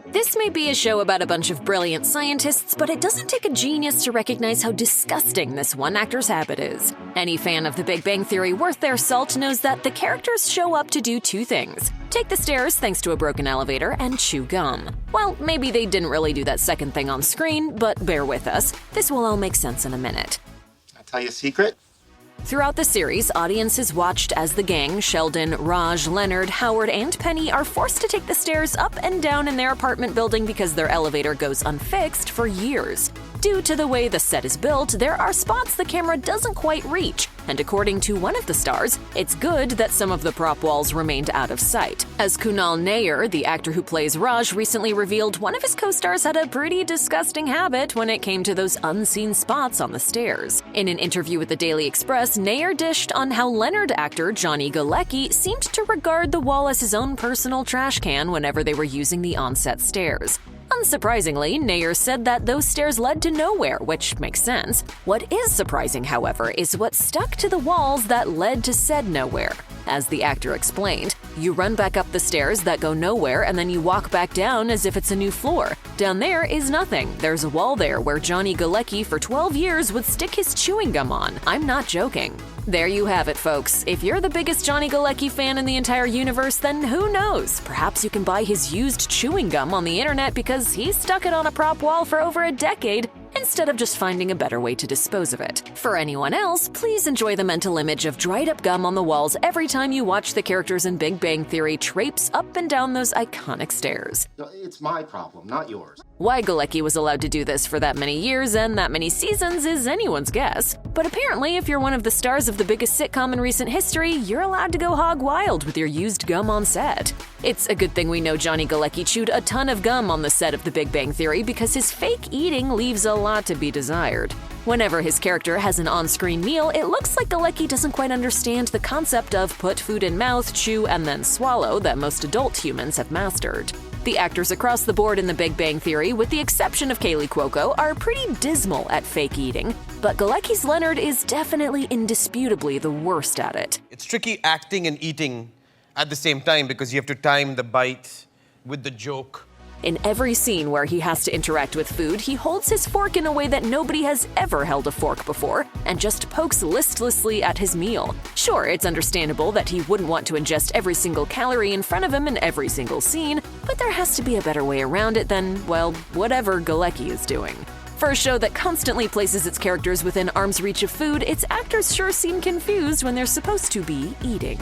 This may be a show about a bunch of brilliant scientists, but it doesn't take a genius to recognize how disgusting this one actor's habit is. Any fan of The Big Bang Theory worth their salt knows that the characters show up to do two things: take the stairs thanks to a broken elevator, and chew gum. Well, maybe they didn't really do that second thing on screen, but bear with us. This will all make sense in a minute. I'll tell you a secret. Throughout the series, audiences watched as the gang, Sheldon, Raj, Leonard, Howard, and Penny, are forced to take the stairs up and down in their apartment building because their elevator goes unfixed for years. Due to the way the set is built, there are spots the camera doesn't quite reach, and according to one of the stars, it's good that some of the prop walls remained out of sight. As Kunal Nair, the actor who plays Raj, recently revealed, one of his co-stars had a pretty disgusting habit when it came to those unseen spots on the stairs. In an interview with the Daily Express, Nair dished on how Leonard actor Johnny Galecki seemed to regard the wall as his own personal trash can whenever they were using the on-set stairs. Unsurprisingly, Nair said that those stairs led to nowhere, which makes sense. What is surprising, however, is what stuck to the walls that led to said nowhere. As the actor explained, you run back up the stairs that go nowhere and then you walk back down as if it's a new floor. Down there is nothing. There's a wall there where Johnny Galecki for 12 years would stick his chewing gum on. I'm not joking. There you have it, folks. If you're the biggest Johnny Galecki fan in the entire universe, then who knows? Perhaps you can buy his used chewing gum on the internet because he stuck it on a prop wall for over a decade instead of just finding a better way to dispose of it. For anyone else, please enjoy the mental image of dried up gum on the walls every time you watch the characters in Big Bang Theory traipse up and down those iconic stairs. It's my problem, not yours. Why Galecki was allowed to do this for that many years and that many seasons is anyone's guess. But apparently, if you're one of the stars of the biggest sitcom in recent history, you're allowed to go hog wild with your used gum on set. It's a good thing we know Johnny Galecki chewed a ton of gum on the set of The Big Bang Theory because his fake eating leaves a lot to be desired. Whenever his character has an on-screen meal, it looks like Galecki doesn't quite understand the concept of put food in mouth, chew, and then swallow that most adult humans have mastered. The actors across the board in The Big Bang Theory, with the exception of Kaylee Cuoco, are pretty dismal at fake eating, but Galecki's Leonard is definitely indisputably the worst at it. It's tricky acting and eating at the same time because you have to time the bite with the joke. In every scene where he has to interact with food, he holds his fork in a way that nobody has ever held a fork before and just pokes listlessly at his meal. Sure, it's understandable that he wouldn't want to ingest every single calorie in front of him in every single scene, but there has to be a better way around it than, well, whatever Galecki is doing. For a show that constantly places its characters within arm's reach of food, its actors sure seem confused when they're supposed to be eating.